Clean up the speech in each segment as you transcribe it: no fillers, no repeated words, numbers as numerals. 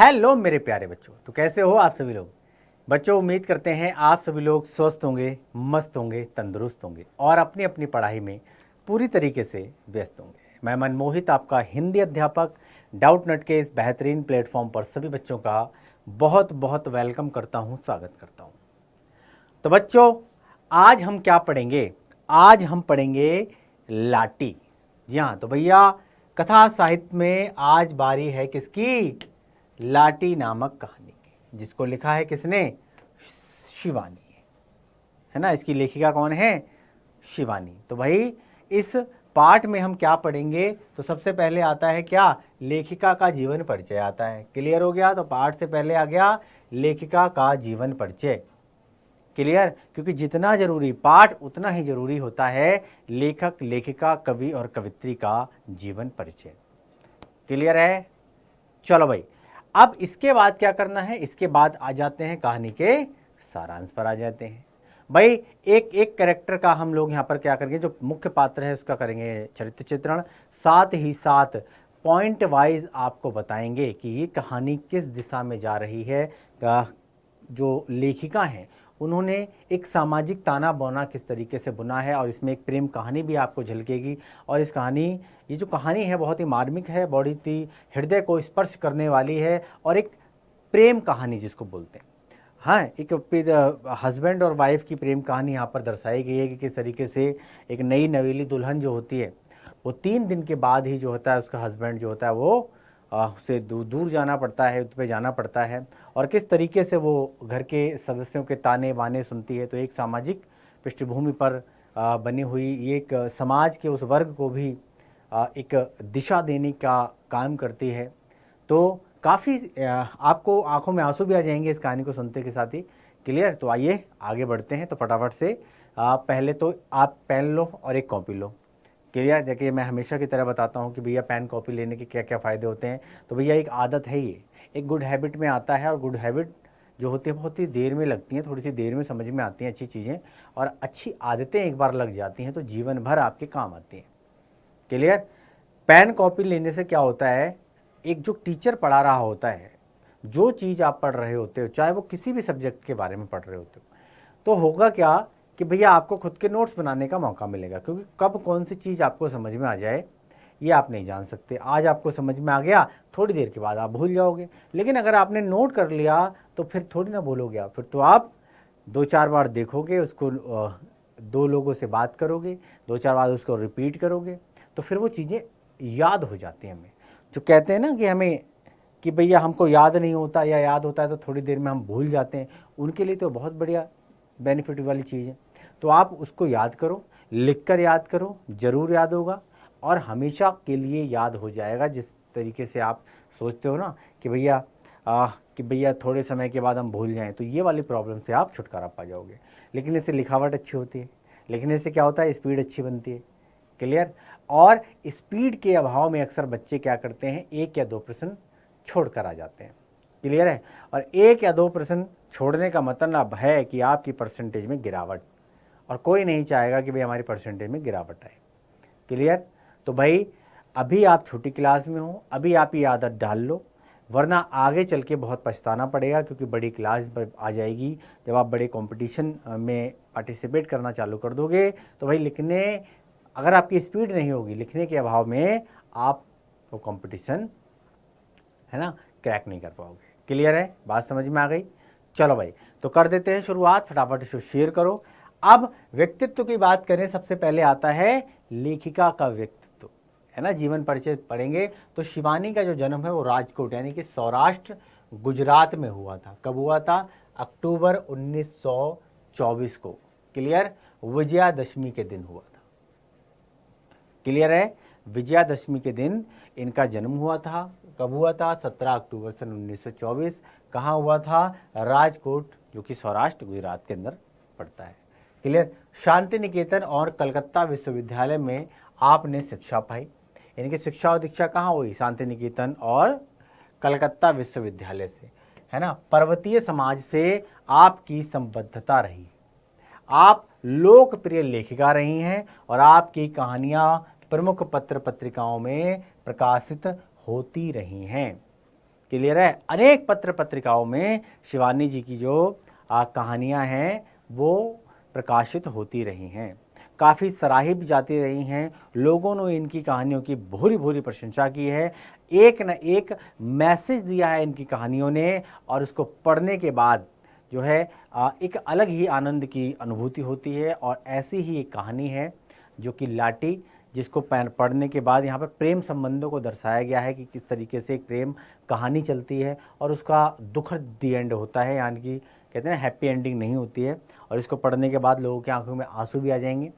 Hello मेरे प्यारे बच्चों, तो कैसे हो आप सभी लोग। बच्चों, उम्मीद करते हैं आप सभी लोग स्वस्थ होंगे, मस्त होंगे, तंदुरुस्त होंगे और अपनी अपनी पढ़ाई में पूरी तरीके से व्यस्त होंगे। मैं मनमोहित, आपका हिंदी अध्यापक, डाउट नट के इस बेहतरीन प्लेटफॉर्म पर सभी बच्चों का बहुत बहुत वेलकम करता हूँ, स्वागत करता हूँ। तो बच्चों, आज हम क्या पढ़ेंगे? आज हम पढ़ेंगे लाटी। जी हाँ, तो भैया कथा साहित्य में आज बारी है किसकी? लाटी नामक कहानी की, जिसको लिखा है किसने? शिवानी, है ना। इसकी लेखिका कौन है? शिवानी। तो भाई इस पाठ में हम क्या पढ़ेंगे? तो सबसे पहले आता है क्या? लेखिका का जीवन परिचय आता है। क्लियर हो गया? तो पाठ से पहले आ गया लेखिका का जीवन परिचय। क्लियर? क्योंकि जितना जरूरी पाठ उतना ही जरूरी होता है लेखक, लेखिका, कवि और कवित्री का जीवन परिचय। क्लियर है? चलो भाई, अब इसके बाद क्या करना है? इसके बाद आ जाते हैं कहानी के सारांश पर आ जाते हैं। भाई एक एक कैरेक्टर का हम लोग यहाँ पर क्या करेंगे, जो मुख्य पात्र है उसका करेंगे चरित्र चित्रण, साथ ही साथ पॉइंट वाइज आपको बताएंगे कि ये कहानी किस दिशा में जा रही है। जो लेखिका हैं उन्होंने एक सामाजिक ताना बाना किस तरीके से बुना है, और इसमें एक प्रेम कहानी भी आपको झलकेगी। और इस कहानी, ये जो कहानी है बहुत ही मार्मिक है, बहुत ही हृदय को स्पर्श करने वाली है, और एक प्रेम कहानी जिसको बोलते हैं। हाँ, एक हस्बैंड और वाइफ की प्रेम कहानी यहाँ पर दर्शाई गई है कि किस तरीके से एक नई नवेली दुल्हन जो होती है वो 3 दिन के बाद ही जो होता है उसका हस्बैंड जो होता है वो उसे दूर जाना पड़ता है, उस पर जाना पड़ता है, और किस तरीके से वो घर के सदस्यों के ताने बाने सुनती है। तो एक सामाजिक पृष्ठभूमि पर बनी हुई ये एक समाज के उस वर्ग को भी एक दिशा देने का काम करती है। तो काफ़ी आपको आंखों में आंसू भी आ जाएंगे इस कहानी को सुनते के साथ ही। क्लियर? तो आइए आगे बढ़ते हैं। तो फटाफट से पहले तो आप पेन लो और एक कॉपी लो। क्लियर? देखिए, मैं हमेशा की तरह बताता हूँ कि भैया पेन कॉपी लेने के क्या क्या फ़ायदे होते हैं। तो भैया एक आदत है, ये एक गुड हैबिट में आता है, और गुड हैबिट जो होती है बहुत ही देर में लगती हैं, थोड़ी सी देर में समझ में आती हैं अच्छी चीज़ें, और अच्छी आदतें एक बार लग जाती हैं तो जीवन भर आपके काम आती हैं। क्लियर? पेन कॉपी लेने से क्या होता है, एक जो टीचर पढ़ा रहा होता है, जो चीज़ आप पढ़ रहे होते हो, चाहे वो किसी भी सब्जेक्ट के बारे में पढ़ रहे होते हो, तो होगा क्या कि भैया आपको खुद के नोट्स बनाने का मौका मिलेगा। क्योंकि कब कौन सी चीज़ आपको समझ में आ जाए ये आप नहीं जान सकते। आज आपको समझ में आ गया, थोड़ी देर के बाद आप भूल जाओगे। लेकिन अगर आपने नोट कर लिया तो फिर थोड़ी ना भूलोगे आप, फिर तो आप 2-4 बार देखोगे उसको, 2 लोगों से बात करोगे, 2-4 बार उसको रिपीट करोगे, तो फिर वो चीज़ें याद हो जाती हैं हमें। जो कहते हैं ना कि हमें कि भैया हमको याद नहीं होता, या याद होता है तो थोड़ी देर में हम भूल जाते हैं, उनके लिए तो बहुत बढ़िया बेनिफिट वाली चीज़ है। तो आप उसको याद करो, लिख कर याद करो, ज़रूर याद होगा और हमेशा के लिए याद हो जाएगा। जिस तरीके से आप सोचते हो ना कि भैया थोड़े समय के बाद हम भूल जाएं, तो ये वाली प्रॉब्लम से आप छुटकारा पा जाओगे। लेकिन इससे लिखावट अच्छी होती है, लिखने से क्या होता है, स्पीड अच्छी बनती है। क्लियर? और स्पीड के अभाव में अक्सर बच्चे क्या करते हैं, 1 या 2 प्रश्न छोड़कर आ जाते हैं। क्लियर है? और 1 या 2 प्रश्न छोड़ने का मतलब है कि आपकी परसेंटेज में गिरावट, और कोई नहीं चाहेगा कि भाई हमारी परसेंटेज में गिरावट आए। क्लियर? तो भाई अभी आप छोटी क्लास में हो, अभी आप ये आदत डाल लो, वरना आगे चल के बहुत पछताना पड़ेगा। क्योंकि बड़ी क्लास आ जाएगी, जब आप बड़े कंपटीशन में पार्टिसिपेट करना चालू कर दोगे, तो भाई लिखने, अगर आपकी स्पीड नहीं होगी, लिखने के अभाव में आप वो कंपटीशन, है ना, क्रैक नहीं कर पाओगे। क्लियर है? बात समझ में आ गई? चलो भाई, तो कर देते हैं शुरुआत, फटाफट से शेयर करो। अब व्यक्तित्व की बात करें, सबसे पहले आता है लेखिका का व्यक्तित्व, है ना। जीवन परिचय पढ़ेंगे तो शिवानी का जो जन्म है वो राजकोट यानी कि सौराष्ट्र गुजरात में हुआ था। कब हुआ था? अक्टूबर 1924 को। क्लियर? विजयादशमी के दिन हुआ था। क्लियर है? विजयादशमी के दिन इनका जन्म हुआ था। कब हुआ था? 17 अक्टूबर सन 1924। कहाँ हुआ था? राजकोट, जो कि सौराष्ट्र गुजरात के अंदर पड़ता है। क्लियर? शांति निकेतन और कलकत्ता विश्वविद्यालय में आपने शिक्षा पाई। यानी कि शिक्षा और दीक्षा कहाँ हुई? शांति निकेतन और कलकत्ता विश्वविद्यालय से, है ना। पर्वतीय समाज से आपकी संबद्धता रही, आप लोकप्रिय लेखिका रही हैं, और आपकी कहानियाँ प्रमुख पत्र पत्रिकाओं में प्रकाशित होती रही हैं। क्लियर है। अनेक पत्र पत्रिकाओं में शिवानी जी की जो कहानियाँ हैं वो प्रकाशित होती रही हैं, काफ़ी सराही भी जाती रही हैं। लोगों ने इनकी कहानियों की भूरी भूरी प्रशंसा की है, एक न एक मैसेज दिया है इनकी कहानियों ने, और उसको पढ़ने के बाद जो है एक अलग ही आनंद की अनुभूति होती है। और ऐसी ही एक कहानी है जो कि लाटी, जिसको पढ़ने के बाद यहाँ पर प्रेम संबंधों को दर्शाया गया है कि किस तरीके से एक प्रेम कहानी चलती है और उसका दुखद दी एंड होता है, यानी कि कहते हैं ना हैप्पी एंडिंग नहीं होती है। और इसको पढ़ने के बाद लोगों की आंखों में आंसू भी आ जाएंगे।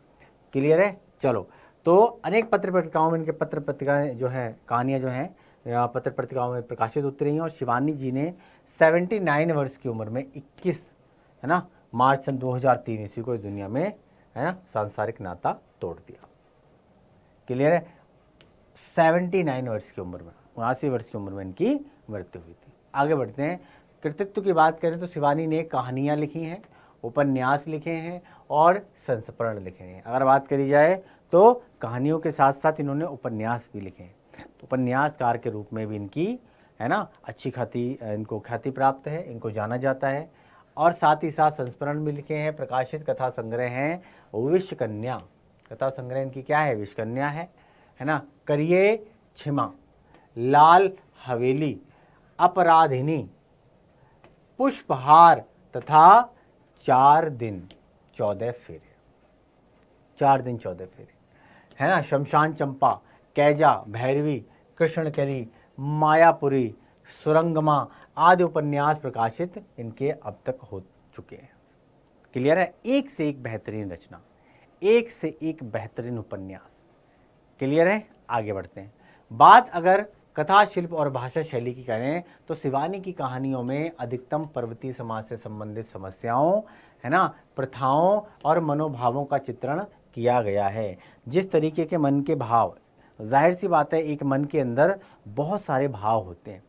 क्लियर है। चलो, तो अनेक पत्र पत्रिकाओं में इनके पत्र पत्रिकाएँ जो हैं, कहानियाँ जो हैं पत्र पत्रिकाओं में प्रकाशित होती रही हैं। और शिवानी जी ने 79 वर्ष की उम्र में 21 है ना मार्च सन 2003 ईस्वी को इस दुनिया में है ना सांसारिक नाता तोड़ दिया। क्लियर है। 79 वर्ष की उम्र में, 79 वर्ष की उम्र में इनकी मृत्यु हुई थी। आगे बढ़ते हैं। कृतित्व की बात करें तो शिवानी ने कहानियाँ लिखी हैं, उपन्यास लिखे हैं और संस्मरण लिखे हैं। अगर बात करी जाए तो कहानियों के साथ साथ इन्होंने उपन्यास भी लिखे हैं, तो उपन्यासकार के रूप में भी इनकी है ना अच्छी खाती इनको ख्याति प्राप्त है, इनको जाना जाता है। और साथ ही साथ संस्मरण भी लिखे हैं। प्रकाशित कथा संग्रह हैं विश्वकन्या, कथा संग्रह इनकी क्या है, विश्वकन्या है ना। करिए क्षमा, लाल हवेली, अपराधिनी, पुष्पहार तथा 4 दिन 14 फेरे, 4 दिन 14 फेरे है ना। शमशान चंपा, कैजा, भैरवी, कृष्णकली, मायापुरी, सुरंगमा आदि उपन्यास प्रकाशित इनके अब तक हो चुके हैं। क्लियर है। एक से एक बेहतरीन रचना, एक से एक बेहतरीन उपन्यास। क्लियर है। आगे बढ़ते हैं। बात अगर कथा शिल्प और भाषा शैली की करें तो शिवानी की कहानियों में अधिकतम पर्वतीय समाज से संबंधित समस्याओं है ना, प्रथाओं और मनोभावों का चित्रण किया गया है। जिस तरीके के मन के भाव, जाहिर सी बात है एक मन के अंदर बहुत सारे भाव होते हैं।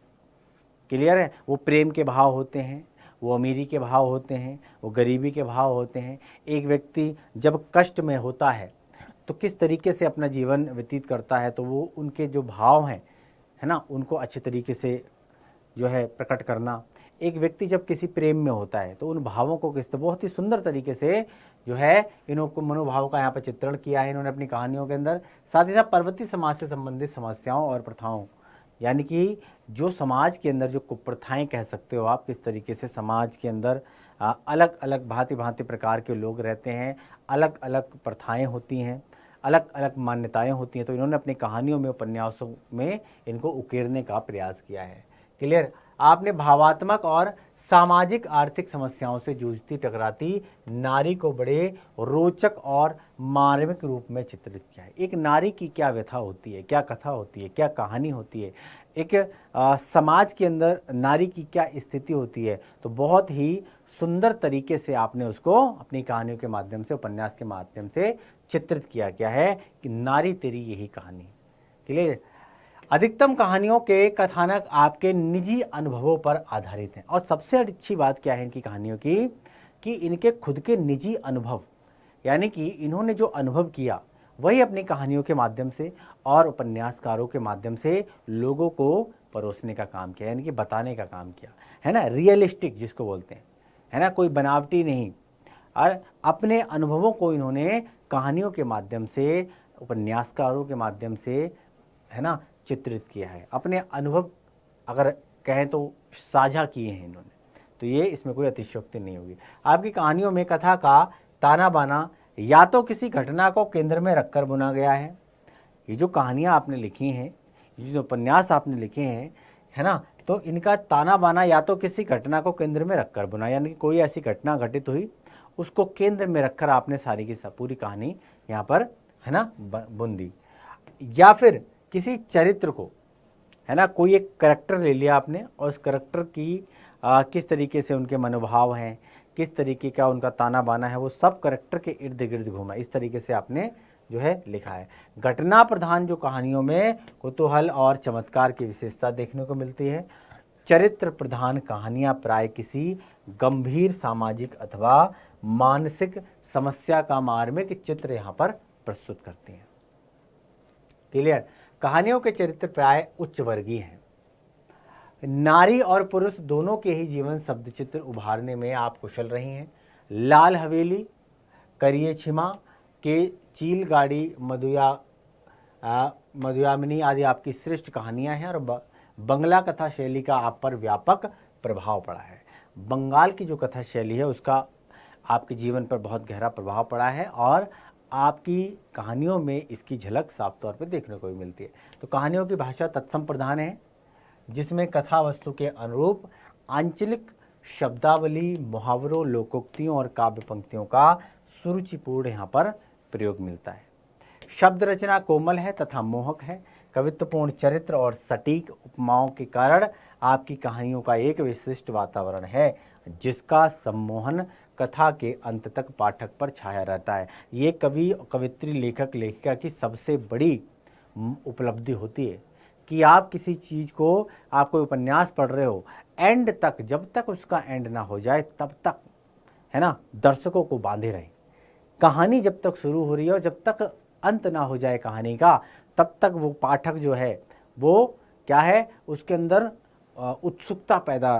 क्लियर है। वो प्रेम के भाव होते हैं, वो अमीरी के भाव होते हैं, वो गरीबी के भाव होते हैं। एक व्यक्ति जब कष्ट में होता है तो किस तरीके से अपना जीवन व्यतीत करता है, तो वो उनके जो भाव हैं है ना उनको अच्छे तरीके से जो है प्रकट करना। एक व्यक्ति जब किसी प्रेम में होता है तो उन भावों को किस बहुत ही सुंदर तरीके से जो है इनको मनोभाव का यहाँ पर चित्रण किया है इन्होंने अपनी कहानियों के अंदर। साथ ही साथ पर्वतीय समाज से संबंधित समस्याओं और प्रथाओं, यानी कि जो समाज के अंदर जो कुप्रथाएं कह सकते हो आप, किस तरीके से समाज के अंदर अलग अलग भांति भांति प्रकार के लोग रहते हैं, अलग अलग प्रथाएं होती हैं, अलग अलग मान्यताएं होती हैं, तो इन्होंने अपनी कहानियों में, उपन्यासों में इनको उकेरने का प्रयास किया है। क्लियर। आपने भावात्मक और सामाजिक आर्थिक समस्याओं से जूझती टकराती नारी को बड़े रोचक और मार्मिक रूप में चित्रित किया है। एक नारी की क्या व्यथा होती है, क्या कथा होती है, क्या कहानी होती है, एक समाज के अंदर नारी की क्या स्थिति होती है, तो बहुत ही सुंदर तरीके से आपने उसको अपनी कहानियों के माध्यम से, उपन्यास के माध्यम से चित्रित किया गया है कि नारी तेरी यही कहानी। क्लियर। अधिकतम कहानियों के कथानक आपके निजी अनुभवों पर आधारित हैं। और सबसे अच्छी बात क्या है इनकी कहानियों की कि इनके खुद के निजी अनुभव, यानी कि इन्होंने जो अनुभव किया वही अपनी कहानियों के माध्यम से और उपन्यासकारों के माध्यम से लोगों को परोसने का काम किया, यानी कि बताने का काम किया है ना। रियलिस्टिक जिसको बोलते हैं है ना, कोई बनावटी नहीं, और अपने अनुभवों को इन्होंने कहानियों के माध्यम से, उपन्यासकारों के माध्यम से है ना चित्रित किया है। अपने अनुभव अगर कहें तो साझा किए हैं इन्होंने, तो ये इसमें कोई अतिशयोक्ति नहीं होगी। आपकी कहानियों में कथा का ताना बाना या तो किसी घटना को केंद्र में रखकर बुना गया है। ये जो कहानियाँ आपने लिखी हैं, ये जो उपन्यास आपने लिखे हैं है ना, तो इनका ताना बाना या तो किसी घटना को केंद्र में रखकर बुना, यानी कि कोई ऐसी घटना घटित हुई उसको केंद्र में रखकर आपने सारी की पूरी कहानी यहाँ पर है ना बुन दी, या फिर किसी चरित्र को है ना, कोई एक करैक्टर ले लिया आपने और उस करैक्टर की किस तरीके से उनके मनोभाव हैं, किस तरीके का उनका ताना बाना है, वो सब करैक्टर के इर्द गिर्द घूमा। इस तरीके से आपने जो है लिखा है। घटना प्रधान जो कहानियों में कुतूहल और चमत्कार की विशेषता देखने को मिलती है। चरित्र प्रधान कहानियाँ प्राय किसी गंभीर सामाजिक अथवा मानसिक समस्या का मार्मिक चित्र यहाँ पर प्रस्तुत करती हैं। क्लियर। कहानियों के चरित्र प्राय उच्च वर्गीय हैं। नारी और पुरुष दोनों के ही जीवन शब्द चित्र उभारने में आप कुशल रही हैं। लाल हवेली, करिए छिमा, के चील गाड़ी, मधुयामिनी आदि आपकी श्रेष्ठ कहानियां हैं और बंगला कथा शैली का आप पर व्यापक प्रभाव पड़ा है। बंगाल की जो कथा शैली है उसका आपके जीवन पर बहुत गहरा प्रभाव पड़ा है और आपकी कहानियों में इसकी झलक साफ तौर पर देखने को भी मिलती है। तो कहानियों की भाषा तत्सम प्रधान है, जिसमें कथा वस्तु के अनुरूप आंचलिक शब्दावली, मुहावरों, लोकोक्तियों और काव्य पंक्तियों का सुरुचिपूर्ण यहाँ पर प्रयोग मिलता है। शब्द रचना कोमल है तथा मोहक है। कवित्वपूर्ण चरित्र और सटीक उपमाओं के कारण आपकी कहानियों का एक विशिष्ट वातावरण है, जिसका सम्मोहन कथा के अंत तक पाठक पर छाया रहता है। ये कवि, कवित्री, लेखक, लेखिका की सबसे बड़ी उपलब्धि होती है कि आप किसी चीज़ को, आप कोई उपन्यास पढ़ रहे हो, एंड तक, जब तक उसका एंड ना हो जाए तब तक, है ना, दर्शकों को बांधे रहें। कहानी जब तक शुरू हो रही है और जब तक अंत ना हो जाए कहानी का, तब तक वो पाठक जो है वो क्या है, उसके अंदर उत्सुकता पैदा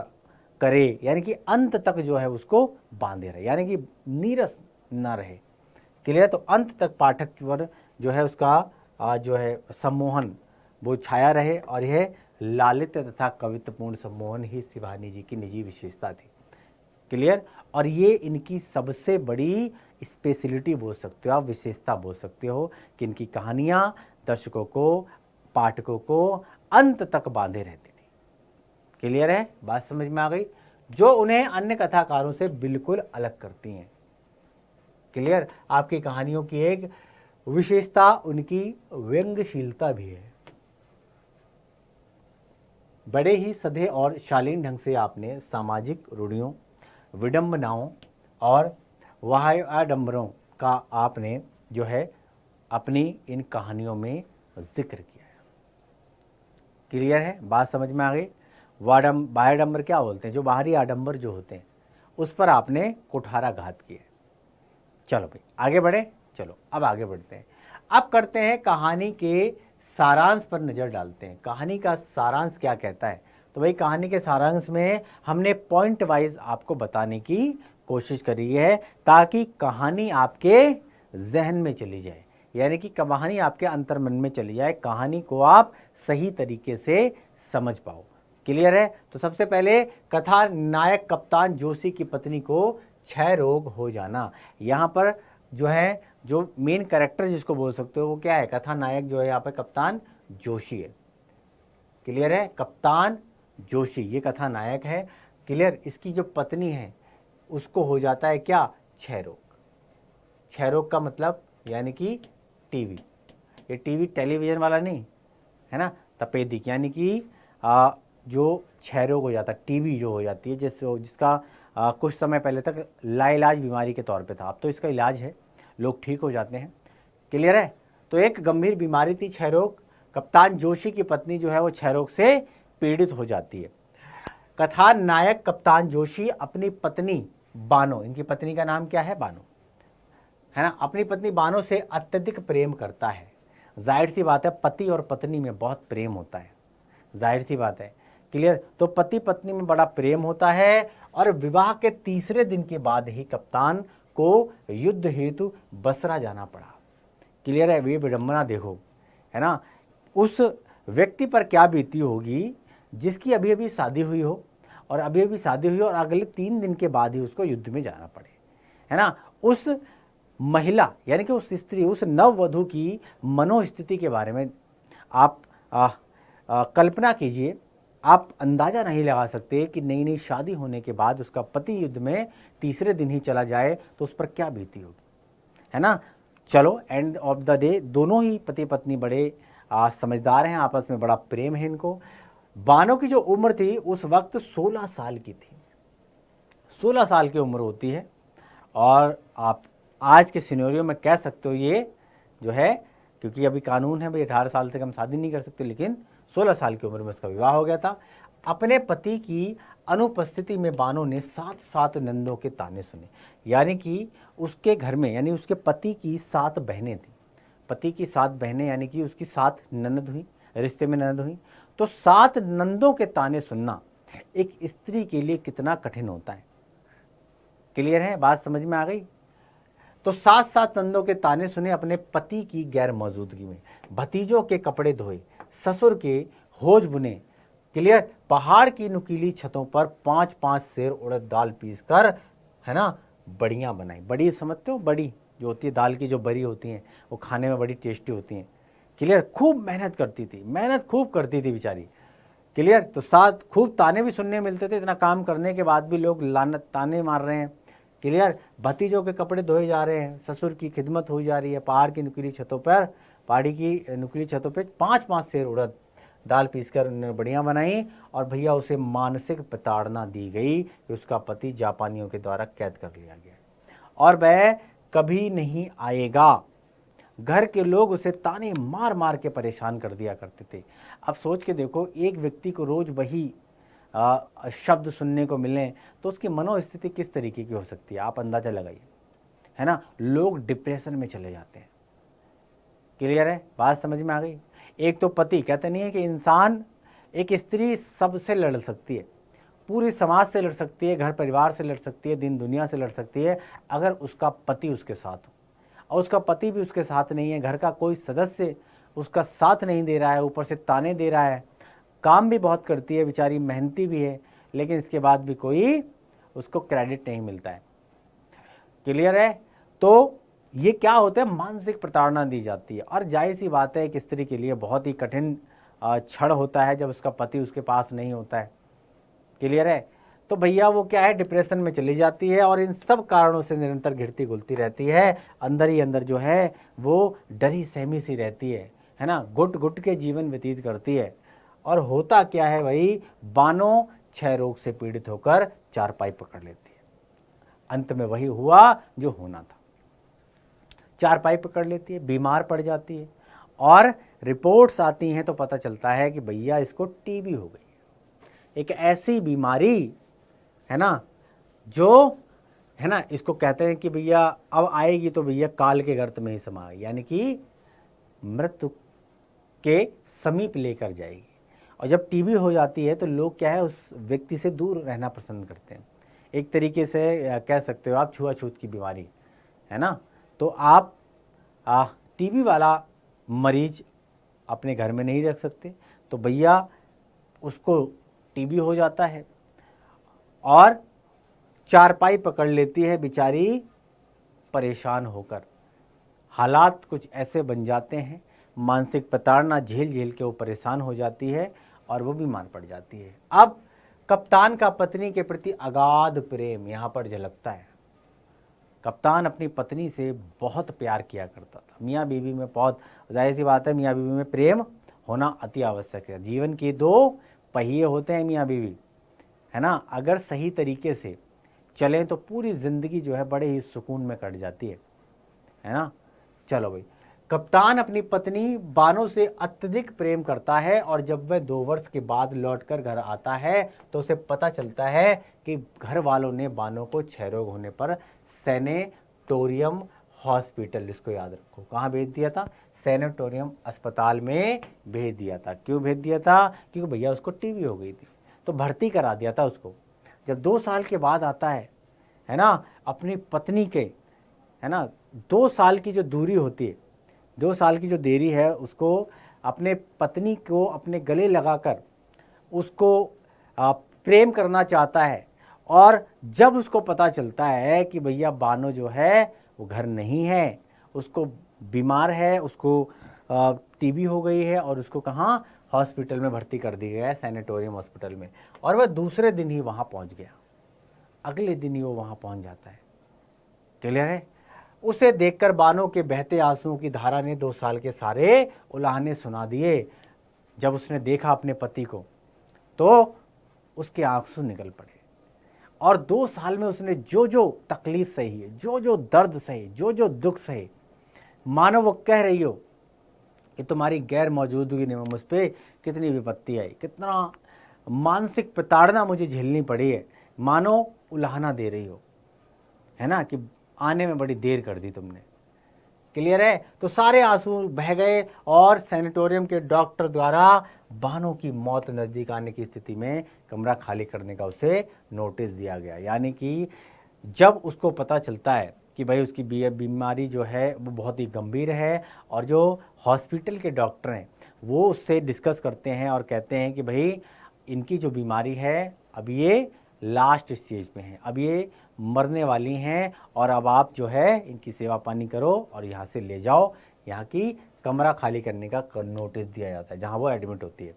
करे, यानी कि अंत तक जो है उसको बांधे रहे, यानी कि नीरस ना रहे। क्लियर? तो अंत तक पाठक पर जो है उसका जो है सम्मोहन वो छाया रहे, और यह लालित्य तथा कवित्वपूर्ण सम्मोहन ही शिवानी जी की निजी विशेषता थी। क्लियर? और ये इनकी सबसे बड़ी स्पेशलिटी बोल सकते हो आप, विशेषता बोल सकते हो कि इनकी कहानियाँ दर्शकों को, पाठकों को अंत तक बांधे रहती थी। क्लियर है? बात समझ में आ गई? जो उन्हें अन्य कथाकारों से बिल्कुल अलग करती हैं। क्लियर? आपकी कहानियों की एक विशेषता उनकी व्यंग्यशीलता भी है। बड़े ही सधे और शालीन ढंग से आपने सामाजिक रूढ़ियों, विडंबनाओं और वाह्याडंबरों का आपने जो है अपनी इन कहानियों में जिक्र किया है। क्लियर है? बात समझ में आ गई? वाह्याडंबर क्या बोलते हैं? जो बाहरी आडंबर जो होते हैं उस पर आपने कुठाराघात किया। चलो भाई आगे बढ़े। चलो अब आगे बढ़ते हैं। अब करते हैं कहानी के सारांश पर नज़र डालते हैं। कहानी का सारांश क्या कहता है? तो भाई कहानी के सारांश में हमने पॉइंट वाइज आपको बताने की कोशिश करी है, ताकि कहानी आपके जहन में चली जाए, यानी कि कहानी आपके अंतर्मन में चली जाए, कहानी को आप सही तरीके से समझ पाओ। क्लियर है? तो सबसे पहले कथा नायक कप्तान जोशी की पत्नी को क्षय रोग हो जाना। यहाँ पर जो है, जो मेन कैरेक्टर जिसको बोल सकते हो वो क्या है? कथा नायक जो है यहाँ पर कप्तान जोशी है। क्लियर है? कप्तान जोशी ये कथा नायक है। क्लियर? इसकी जो पत्नी है उसको हो जाता है क्या? क्षय रोग। क्षय रोग का मतलब यानी कि टीवी, ये टीवी टेलीविजन वाला नहीं है ना, तपेदिक, यानी कि जो क्षय रोग हो जाता है, टीवी जो हो जाती है, जिसका कुछ समय पहले तक लाइलाज बीमारी के तौर पे था, अब तो इसका इलाज है, लोग ठीक हो जाते हैं। क्लियर है? तो एक गंभीर बीमारी थी क्षय रोग। कप्तान जोशी की पत्नी जो है वो क्षय रोग से पीड़ित हो जाती है। कथा नायक कप्तान जोशी अपनी पत्नी बानो, इनकी पत्नी का नाम क्या है? बानो, है ना, अपनी पत्नी बानो से अत्यधिक प्रेम करता है। जाहिर सी बात है, पति और पत्नी में बहुत प्रेम होता है, जाहिर सी बात है। क्लियर? तो पति पत्नी में बड़ा प्रेम होता है और विवाह के तीसरे दिन के बाद ही कप्तान को युद्ध हेतु बसरा जाना पड़ा। क्लियर है? वे विडंबना देखो, है ना, उस व्यक्ति पर क्या बीती होगी जिसकी अभी अभी शादी हुई हो, और अभी अभी शादी हुई और अगले 3 दिन के बाद ही उसको युद्ध में जाना पड़े, है ना। उस महिला यानी कि उस स्त्री, उस नववधु की मनोस्थिति के बारे में आप कल्पना कीजिए। आप अंदाज़ा नहीं लगा सकते कि नई नई शादी होने के बाद उसका पति युद्ध में तीसरे दिन ही चला जाए तो उस पर क्या बीती होगी, है ना। चलो, एंड ऑफ द डे दोनों ही पति पत्नी बड़े समझदार हैं, आपस में बड़ा प्रेम है इनको। बानो की जो उम्र थी उस वक्त 16 साल की थी, 16 साल की उम्र होती है। और आप आज के सिनेरियो में कह सकते हो ये जो है, क्योंकि अभी कानून है भाई 18 साल से कम शादी नहीं कर सकते, लेकिन 16 साल की उम्र में उसका विवाह हो गया था। अपने पति की अनुपस्थिति में बानो ने 7 नंदों के ताने सुने, यानी कि उसके घर में, यानी उसके पति की 7 बहनें थी, पति की 7 बहनें, यानी कि उसकी 7 ननद हुई, रिश्ते में ननद हुई। तो 7 नंदों के ताने सुनना एक स्त्री के लिए कितना कठिन होता है। क्लियर है, बात समझ में आ गई। तो 7 नंदों के ताने सुने अपने पति की गैर मौजूदगी में, भतीजों के कपड़े धोए, ससुर के होज बुने। क्लियर, पहाड़ की नुकीली छतों पर 5-5 सेर उड़द दाल पीस कर, है ना, बड़ियाँ बनाई। बड़ी समझते हो, बड़ी जो होती है दाल की, जो बड़ी होती हैं वो खाने में बड़ी टेस्टी होती हैं। क्लियर, खूब मेहनत करती थी, मेहनत खूब करती थी बेचारी। क्लियर, तो 7 खूब ताने भी सुनने मिलते थे, इतना काम करने के बाद भी लोग लानत ताने मार रहे हैं। क्लियर, भतीजों के कपड़े धोए जा रहे हैं, ससुर की खिदमत हो जा रही है, पहाड़ की नुकीली छतों पर, पहाड़ी की नुकीली छतों पे 5-5 सेर उड़द दाल पीसकर उन्होंने बढ़िया बनाई। और भैया उसे मानसिक प्रताड़ना दी गई कि उसका पति जापानियों के द्वारा कैद कर लिया गया और वह कभी नहीं आएगा। घर के लोग उसे ताने मार मार के परेशान कर दिया करते थे। अब सोच के देखो, एक व्यक्ति को रोज वही शब्द सुनने को मिलें तो उसकी मनोस्थिति किस तरीके की हो सकती है, आप अंदाजा लगाइए, है ना। लोग डिप्रेशन में चले जाते हैं। क्लियर है, बात समझ में आ गई। एक तो पति, कहते नहीं है कि इंसान, एक स्त्री सबसे लड़ सकती है, पूरी समाज से लड़ सकती है, घर परिवार से लड़ सकती है, दिन दुनिया से लड़ सकती है, अगर उसका पति उसके साथ हो। और उसका पति भी उसके साथ नहीं है, घर का कोई सदस्य उसका साथ नहीं दे रहा है, ऊपर से ताने दे रहा है, काम भी बहुत करती है बेचारी, मेहनती भी है, लेकिन इसके बाद भी कोई उसको क्रेडिट नहीं मिलता है। क्लियर है, तो ये क्या होता है, मानसिक प्रताड़ना दी जाती है। और जाहिर सी बात है, एक स्त्री के लिए बहुत ही कठिन क्षण होता है जब उसका पति उसके पास नहीं होता है। क्लियर है, तो भैया वो क्या है, डिप्रेशन में चली जाती है और इन सब कारणों से निरंतर घिरती घुलती रहती है, अंदर ही अंदर जो है वो डरी सहमी सी रहती है ना, घुट घुट के जीवन व्यतीत करती है। और होता क्या है भाई, बानो क्षय रोग से पीड़ित होकर चारपाई पकड़ लेती है। अंत में वही हुआ जो होना था, चारपाई पकड़ लेती है, बीमार पड़ जाती है और रिपोर्ट्स आती हैं तो पता चलता है कि भैया इसको टीबी हो गई। एक ऐसी बीमारी है ना, जो है ना, इसको कहते हैं कि भैया अब आएगी तो भैया काल के गर्त में ही समा, यानी कि मृत्यु के समीप लेकर जाएगी। और जब टीबी हो जाती है तो लोग क्या है, उस व्यक्ति से दूर रहना पसंद करते हैं। एक तरीके से कह सकते हो आप छुआछूत की बीमारी, है ना। तो आप टीबी वाला मरीज अपने घर में नहीं रख सकते, तो भैया उसको टीबी हो जाता है और चारपाई पकड़ लेती है बेचारी परेशान होकर। हालात कुछ ऐसे बन जाते हैं, मानसिक प्रताड़ना झेल झेल के वो परेशान हो जाती है और वो बीमार पड़ जाती है। अब कप्तान का पत्नी के प्रति अगाध प्रेम यहाँ पर झलकता है। कप्तान अपनी पत्नी से बहुत प्यार किया करता था। मियाँ बीवी में बहुत, जाहिर सी बात है, मियाँ बीवी में प्रेम होना अति आवश्यक है। जीवन के 2 पहिए होते हैं मियाँ बीवी, है ना। अगर सही तरीके से चलें तो पूरी ज़िंदगी जो है बड़े ही सुकून में कट जाती है ना। चलो भाई, कप्तान अपनी पत्नी बानो से अत्यधिक प्रेम करता है और जब वह 2 वर्ष के बाद लौटकर घर आता है तो उसे पता चलता है कि घर वालों ने बानो को क्षय रोग होने पर सैनेटोरियम हॉस्पिटल, इसको याद रखो, कहाँ भेज दिया था, सैनेटोरियम अस्पताल में भेज दिया था। क्यों भेज दिया था, क्योंकि भैया उसको टीबी हो गई थी, तो भर्ती करा दिया था उसको। जब 2 साल के बाद आता है ना, अपनी पत्नी के, है ना, 2 साल की जो दूरी होती है, 2 साल की जो देरी है, उसको अपने पत्नी को अपने गले लगाकर उसको प्रेम करना चाहता है। और जब उसको पता चलता है कि भैया बानो जो है वो घर नहीं है, उसको बीमार है, उसको टीबी हो गई है और उसको कहाँ, हॉस्पिटल में भर्ती कर दिया गया है, सैनेटोरियम हॉस्पिटल में। और वह दूसरे दिन ही वहाँ पहुँच गया, अगले दिन ही वो वहाँ पहुँच जाता है। क्लियर है। उसे देखकर बानो के बहते आंसुओं की धारा ने 2 साल के सारे उलाहने सुना दिए। जब उसने देखा अपने पति को तो उसके आंसू निकल पड़े और 2 साल में उसने जो जो तकलीफ सही है, जो जो दर्द सहे, जो जो दुख सहे, मानो वो कह रही हो कि तुम्हारी गैर मौजूदगी ने मुझ पर कितनी विपत्ति आई, कितना मानसिक प्रताड़ना मुझे झेलनी पड़ी है, मानो उलाहना दे रही हो, है ना, कि आने में बड़ी देर कर दी तुमने। क्लियर है। तो सारे आंसू बह गए और सैनिटोरियम के डॉक्टर द्वारा बानो की मौत नज़दीक आने की स्थिति में कमरा खाली करने का उसे नोटिस दिया गया। यानी कि जब उसको पता चलता है कि भाई उसकी बीमारी जो है वो बहुत ही गंभीर है और जो हॉस्पिटल के डॉक्टर हैं वो उससे डिस्कस करते हैं और कहते हैं कि भाई इनकी जो बीमारी है अब ये लास्ट स्टेज में है, अब ये मरने वाली हैं और अब आप जो है इनकी सेवा पानी करो और यहाँ से ले जाओ, यहाँ की कमरा खाली करने का नोटिस दिया जाता है जहाँ वो एडमिट होती है।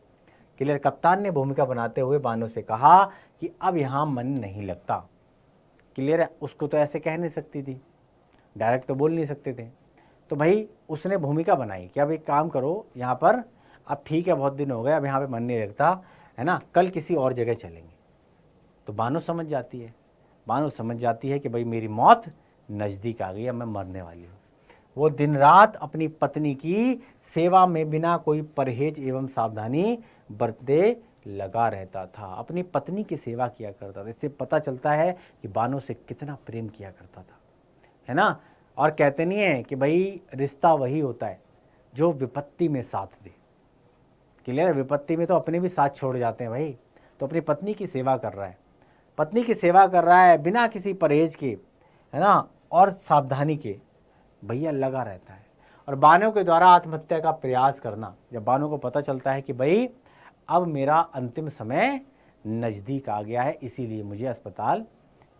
क्लियर। कप्तान ने भूमिका बनाते हुए बानो से कहा कि अब यहाँ मन नहीं लगता। क्लियर है। उसको तो ऐसे कह नहीं सकती थी, डायरेक्ट तो बोल नहीं सकते थे, तो भाई उसने भूमिका बनाई कि अब एक काम करो यहाँ पर, अब ठीक है बहुत दिन हो गए, अब यहाँ पे मन नहीं लगता है ना, कल किसी और जगह चलेंगे। तो बानो समझ जाती है, बानो समझ जाती है कि भाई मेरी मौत नज़दीक आ गई है, मैं मरने वाली हूँ। वो दिन रात अपनी पत्नी की सेवा में बिना कोई परहेज एवं सावधानी बरतते लगा रहता था, अपनी पत्नी की सेवा किया करता था। इससे पता चलता है कि बानो से कितना प्रेम किया करता था, है ना। और कहते नहीं है कि भाई रिश्ता वही होता है जो विपत्ति में साथ दे। क्लियर। विपत्ति में तो अपने भी साथ छोड़ जाते हैं भाई, तो अपनी पत्नी की सेवा कर रहा है, पत्नी की सेवा कर रहा है बिना किसी परहेज के, है ना, और सावधानी के, भैया लगा रहता है। और बानो के द्वारा आत्महत्या का प्रयास करना, जब बानो को पता चलता है कि भाई अब मेरा अंतिम समय नज़दीक आ गया है, इसीलिए मुझे अस्पताल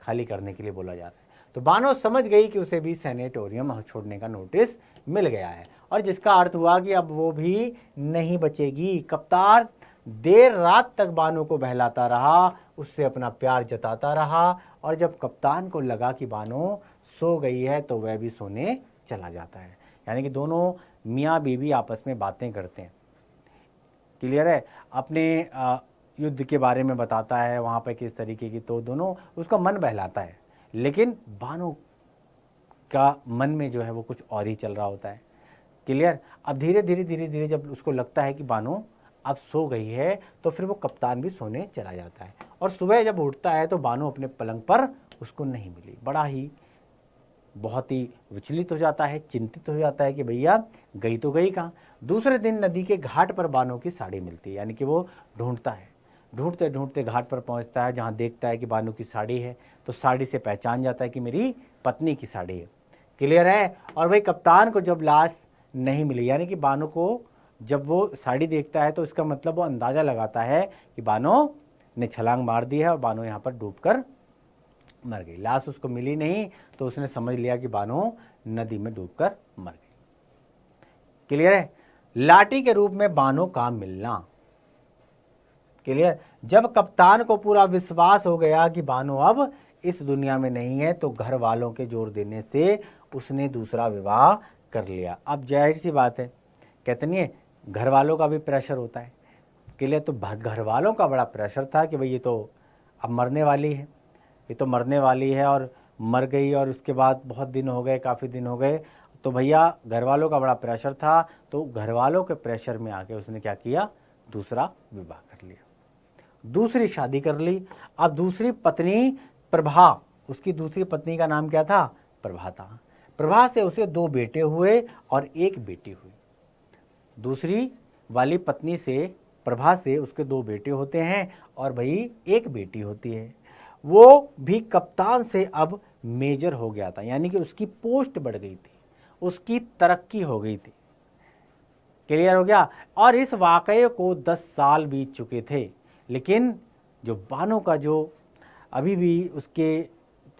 खाली करने के लिए बोला जा रहा है, तो बानो समझ गई कि उसे भी सैनिटोरियम छोड़ने का नोटिस मिल गया है, और जिसका अर्थ हुआ कि अब वो भी नहीं बचेगी। कप्तान देर रात तक बानो को बहलाता रहा, उससे अपना प्यार जताता रहा, और जब कप्तान को लगा कि बानो सो गई है तो वह भी सोने चला जाता है। यानी कि दोनों मियाँ बीवी आपस में बातें करते हैं। क्लियर है। अपने युद्ध के बारे में बताता है वहाँ पे किस तरीके की, तो दोनों उसका मन बहलाता है, लेकिन बानो का मन में जो है वो कुछ और ही चल रहा होता है। क्लियर। अब धीरे धीरे जब उसको लगता है कि बानो अब सो गई है तो फिर वो कप्तान भी सोने चला जाता है, और सुबह जब उठता है तो बानो अपने पलंग पर उसको नहीं मिली। बड़ा ही बहुत ही विचलित हो जाता है, चिंतित हो जाता है कि भैया गई तो गई कहाँ। दूसरे दिन नदी के घाट पर बानो की साड़ी मिलती है, यानी कि वो ढूंढता है, ढूंढते ढूंढते घाट पर पहुंचता है, जहां देखता है कि बानो की साड़ी है, तो साड़ी से पहचान जाता है कि मेरी पत्नी की साड़ी है। क्लियर है। और भाई कप्तान को जब लाश नहीं मिली, यानी कि बानो को जब वो साड़ी देखता है तो इसका मतलब वो अंदाज़ा लगाता है कि बानो ने छलांग मार दी है और बानो यहाँ पर डूबकर मर गई। लाश उसको मिली नहीं तो उसने समझ लिया कि बानो नदी में डूबकर मर गई। क्लियर है। लाठी के रूप में बानो का मिलना। क्लियर। जब कप्तान को पूरा विश्वास हो गया कि बानो अब इस दुनिया में नहीं है तो घर वालों के जोर देने से उसने दूसरा विवाह कर लिया। अब जाहिर सी बात है, कहते नहीं है घर वालों का भी प्रेशर होता है। क्लियर। तो घर वालों का बड़ा प्रेशर था कि भाई ये तो अब मरने वाली है, ये तो मरने वाली है और मर गई, और उसके बाद बहुत दिन हो गए, काफ़ी दिन हो गए, तो भैया घर वालों का बड़ा प्रेशर था। तो घर वालों के प्रेशर में आके उसने क्या किया, दूसरा विवाह कर लिया, दूसरी शादी कर ली। अब दूसरी पत्नी प्रभा, उसकी दूसरी पत्नी का नाम क्या था, प्रभा था। प्रभा से उसे 2 बेटे हुए और 1 बेटी हुई। दूसरी वाली पत्नी से, प्रभा से उसके 2 बेटे होते हैं और भाई 1 बेटी होती है। वो भी कप्तान से अब मेजर हो गया था, यानी कि उसकी पोस्ट बढ़ गई थी, उसकी तरक्की हो गई थी। क्लियर हो गया। और इस वाकये को 10 साल बीत चुके थे, लेकिन जो बानो का जो अभी भी उसके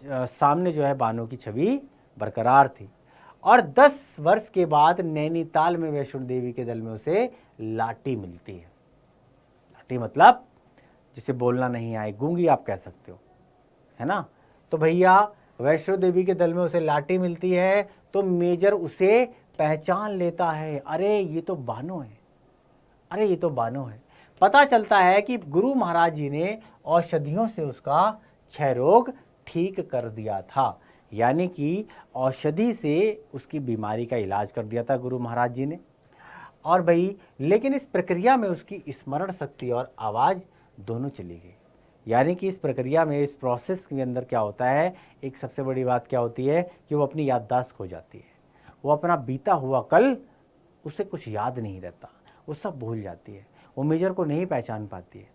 सामने जो है बानो की छवि बरकरार थी। और 10 वर्ष के बाद नैनीताल में वैष्णो देवी के दल में उसे लाठी मिलती है। लाठी मतलब जिसे बोलना नहीं आए, गूंगी आप कह सकते हो, है ना। तो भैया वैष्णो देवी के दल में उसे लाठी मिलती है तो मेजर उसे पहचान लेता है, अरे ये तो बानो है, अरे ये तो बानो है। पता चलता है कि गुरु महाराज जी ने औषधियों से उसका क्षय रोग ठीक कर दिया था, यानी कि औषधि से उसकी बीमारी का इलाज कर दिया था गुरु महाराज जी ने। और भाई लेकिन इस प्रक्रिया में उसकी स्मरण शक्ति और आवाज़ दोनों चली गई। यानी कि इस प्रक्रिया में, इस प्रोसेस के अंदर क्या होता है, एक सबसे बड़ी बात क्या होती है कि वो अपनी याददाश्त खो जाती है, वो अपना बीता हुआ कल उसे कुछ याद नहीं रहता, वो सब भूल जाती है, वो मेजर को नहीं पहचान पाती है।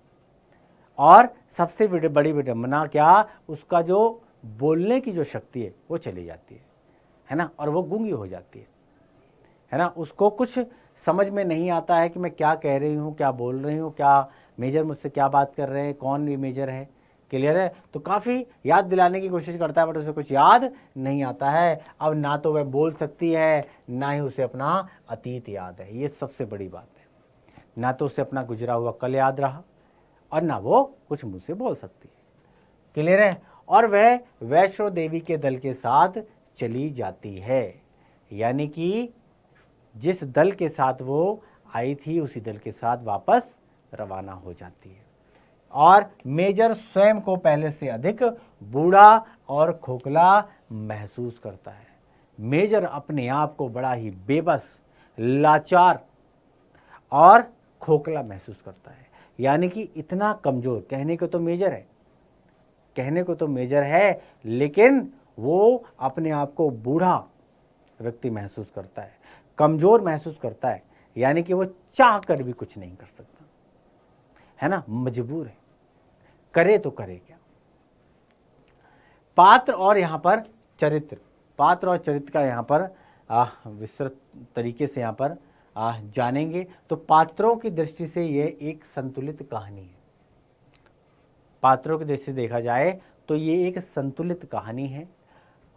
और सबसे बड़ी विडंबना क्या, उसका जो बोलने की जो शक्ति है वो चली जाती है ना, और वो गूंगी हो जाती है ना। उसको कुछ समझ में नहीं आता है कि मैं क्या कह रही हूँ, क्या बोल रही हूँ, क्या मेजर मुझसे क्या बात कर रहे हैं, कौन ये मेजर है। क्लियर है? तो काफ़ी याद दिलाने की कोशिश करता है बट उसे कुछ याद नहीं आता है। अब ना तो वह बोल सकती है, ना ही उसे अपना अतीत याद है। ये सबसे बड़ी बात है। ना तो उसे अपना गुजरा हुआ कल याद रहा और ना वो कुछ मुँह से बोल सकती है। क्लियर है? और वह वैष्णो देवी के दल के साथ चली जाती है, यानी कि जिस दल के साथ वो आई थी उसी दल के साथ वापस रवाना हो जाती है। और मेजर स्वयं को पहले से अधिक बूढ़ा और खोखला महसूस करता है। मेजर अपने आप को बड़ा ही बेबस, लाचार और खोखला महसूस करता है, यानी कि इतना कमज़ोर। कहने को तो मेजर है, कहने को तो मेजर है, लेकिन वो अपने आप को बूढ़ा व्यक्ति महसूस करता है, कमज़ोर महसूस करता है, यानी कि वो चाह कर भी कुछ नहीं कर सकता, है ना, मजबूर है। करे तो करे क्या। पात्र और यहाँ पर चरित्र, पात्र और चरित्र का यहाँ पर विस्तृत तरीके से यहाँ पर जानेंगे। तो पात्रों की दृष्टि से ये एक संतुलित कहानी है। पात्रों की दृष्टि से देखा जाए तो ये एक संतुलित कहानी है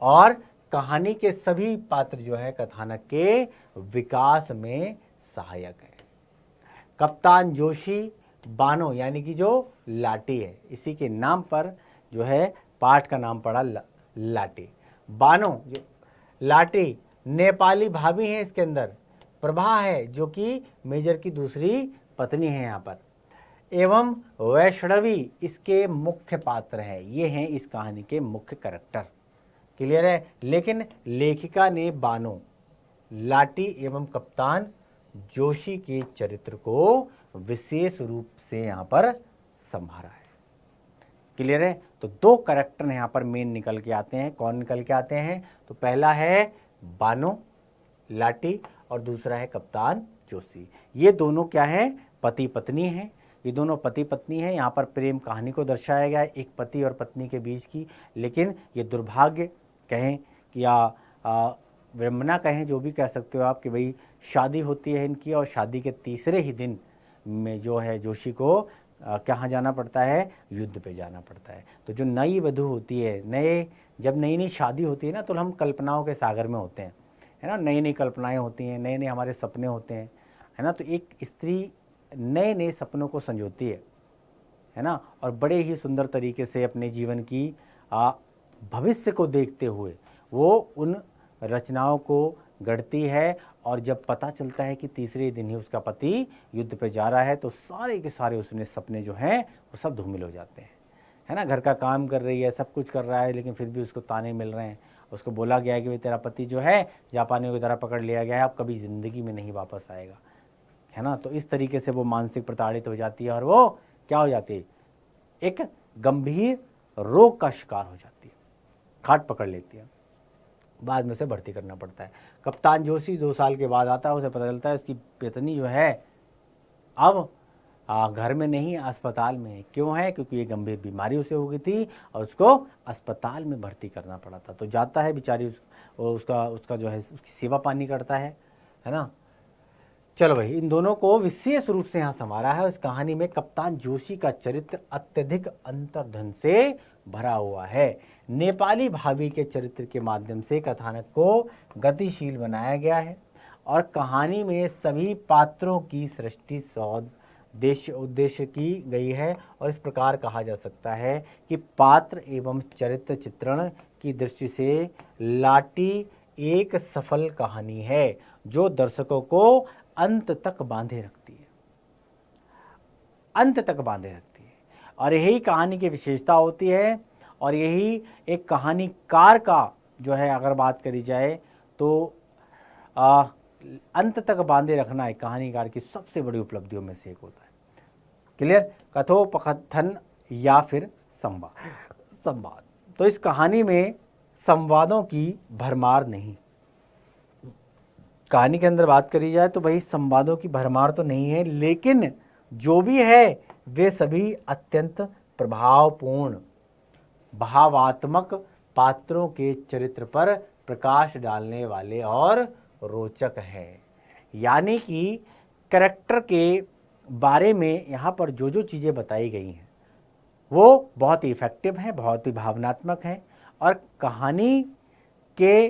और कहानी के सभी पात्र जो है कथानक के विकास में सहायक है। कप्तान जोशी बानो यानी कि जो लाटी है, इसी के नाम पर जो है पाठ का नाम पड़ा लाटी। बानो जो लाटी नेपाली भाभी है, इसके अंदर प्रभा है जो कि मेजर की दूसरी पत्नी है यहाँ पर, एवं वैष्णवी इसके मुख्य पात्र हैं। ये हैं इस कहानी के मुख्य कैरेक्टर। क्लियर है? लेकिन लेखिका ने बानो, लाटी एवं कप्तान जोशी के चरित्र को विशेष रूप से यहाँ पर संभाला है। क्लियर है? तो दो कैरेक्टर यहाँ पर मेन निकल के आते हैं। कौन निकल के आते हैं? तो पहला है बानो लाटी और दूसरा है कप्तान जोशी। ये दोनों क्या है? पति पत्नी हैं। ये दोनों पति पत्नी हैं। यहाँ पर प्रेम कहानी को दर्शाया गया है, एक पति और पत्नी के बीच की। लेकिन ये दुर्भाग्य कहें कि या विडंबना कहें, जो भी कह सकते हो आप, कि भाई शादी होती है इनकी और शादी के तीसरे ही दिन में जो है जोशी को कहाँ जाना पड़ता है? युद्ध पे जाना पड़ता है। तो जो नई वधू होती है, जब नई नई शादी होती है ना, तो हम कल्पनाओं के सागर में होते हैं, है ना। नई नई कल्पनाएं होती हैं, नए नए हमारे सपने होते हैं, है ना। तो एक स्त्री नए नए सपनों को संजोती है ना, और बड़े ही सुंदर तरीके से अपने जीवन की भविष्य को देखते हुए वो उन रचनाओं को गढ़ती है। और जब पता चलता है कि तीसरे दिन ही उसका पति युद्ध पे जा रहा है, तो सारे के सारे उसने सपने जो हैं वो सब धूमिल हो जाते हैं, है ना। घर का काम कर रही है, सब कुछ कर रहा है, लेकिन फिर भी उसको ताने मिल रहे हैं। उसको बोला गया है कि भाई तेरा पति जो है जापानियों की तरह पकड़ लिया गया है, अब कभी ज़िंदगी में नहीं वापस आएगा, है ना। तो इस तरीके से वो मानसिक प्रताड़ित हो जाती है और वो क्या हो जाती है? एक गंभीर रोग का शिकार हो जाती है, खाट पकड़ लेती है। बाद में उसे भर्ती करना पड़ता है। कप्तान जोशी 2 साल के बाद आता है, उसे पता चलता है उसकी पत्नी जो है अब घर में नहीं, अस्पताल में है। क्यों है? क्योंकि ये गंभीर बीमारी उसे हो गई थी और उसको अस्पताल में भर्ती करना पड़ा था। तो जाता है बेचारी, उसका जो है उसकी सेवा पानी करता है ना। चलो भाई, इन दोनों को विशेष रूप से यहाँ संवारा है। इस कहानी में कप्तान जोशी का चरित्र अत्यधिक अंतर्धन से भरा हुआ है। नेपाली भाभी के चरित्र के माध्यम से कथानक को गतिशील बनाया गया है और कहानी में सभी पात्रों की सृष्टि उद्देश्य की गई है। और इस प्रकार कहा जा सकता है कि पात्र एवं चरित्र चित्रण की दृष्टि से लाटी एक सफल कहानी है जो दर्शकों को अंत तक बांधे रखती है, अंत तक बांधे रखती है। और यही कहानी की विशेषता होती है और यही एक कहानीकार का जो है, अगर बात करी जाए तो अंत तक बांधे रखना एक कहानीकार की सबसे बड़ी उपलब्धियों में से एक होता है। क्लियर? कथोपकथन या फिर संवाद। तो इस कहानी में संवादों की भरमार नहीं, कहानी के अंदर बात करी जाए तो भाई संवादों की भरमार तो नहीं है, लेकिन जो भी है वे सभी अत्यंत प्रभावपूर्ण भावात्मक पात्रों के चरित्र पर प्रकाश डालने वाले और रोचक है। यानी कि कैरेक्टर के बारे में यहाँ पर जो जो चीज़ें बताई गई हैं वो बहुत ही इफ़ेक्टिव हैं, बहुत ही भावनात्मक हैं, और कहानी के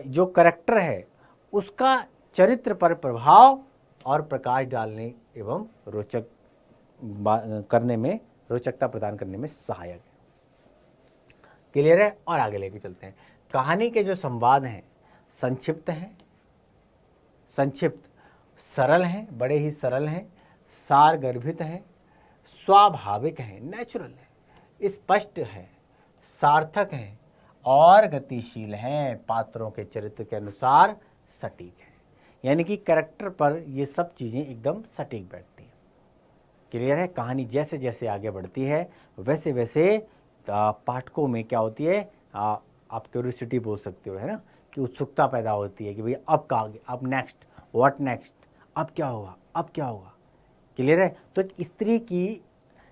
जो कैरेक्टर है उसका चरित्र पर प्रभाव और प्रकाश डालने एवं रोचक करने में, रोचकता प्रदान करने में सहायक है। क्लियर है? और आगे लेके चलते हैं। कहानी के जो संवाद हैं संक्षिप्त हैं, सरल हैं, बड़े ही सरल हैं, सारगर्भित हैं, स्वाभाविक हैं, नेचुरल है, स्पष्ट है, सार्थक है और गतिशील हैं, पात्रों के चरित्र के अनुसार सटीक है। यानी कि कैरेक्टर पर ये सब चीज़ें एकदम सटीक बैठती हैं। क्लियर है? कहानी जैसे जैसे आगे बढ़ती है वैसे वैसे पाठकों में क्या होती है, आप क्यूरियोसिटी बोल सकते हो, है ना, कि उत्सुकता पैदा होती है कि भाई अब का आगे, अब नेक्स्ट, व्हाट नेक्स्ट, अब क्या होगा, अब क्या होगा। क्लियर है? तो एक स्त्री की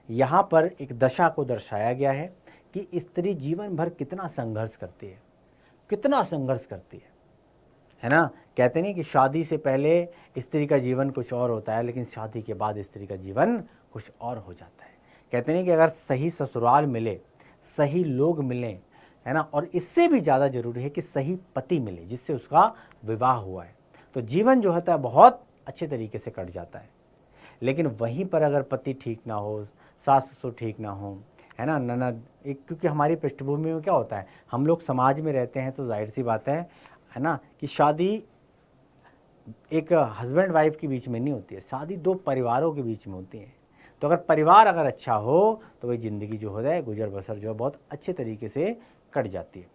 यहाँ पर एक दशा को दर्शाया गया है कि स्त्री जीवन भर कितना संघर्ष करती है, कितना संघर्ष करती है ना। कहते नहीं कि शादी से पहले स्त्री का जीवन कुछ और होता है, लेकिन शादी के बाद स्त्री का जीवन कुछ और हो जाता है। कहते नहीं कि अगर सही ससुराल मिले, सही लोग मिलें, है ना, और इससे भी ज़्यादा ज़रूरी है कि सही पति मिले जिससे उसका विवाह हुआ है, तो जीवन जो होता है बहुत अच्छे तरीके से कट जाता है। लेकिन वहीं पर अगर पति ठीक ना हो, सास ससुर ठीक ना हो, है ना, ननद, एक, क्योंकि हमारी पृष्ठभूमि में क्या होता है, हम लोग समाज में रहते हैं तो जाहिर सी बात है ना, कि शादी एक हस्बैंड वाइफ के बीच में नहीं होती है, शादी दो परिवारों के बीच में होती है। तो अगर परिवार अगर अच्छा हो तो वही ज़िंदगी जो होता है, गुजर बसर जो है बहुत अच्छे तरीके से कट जाती है।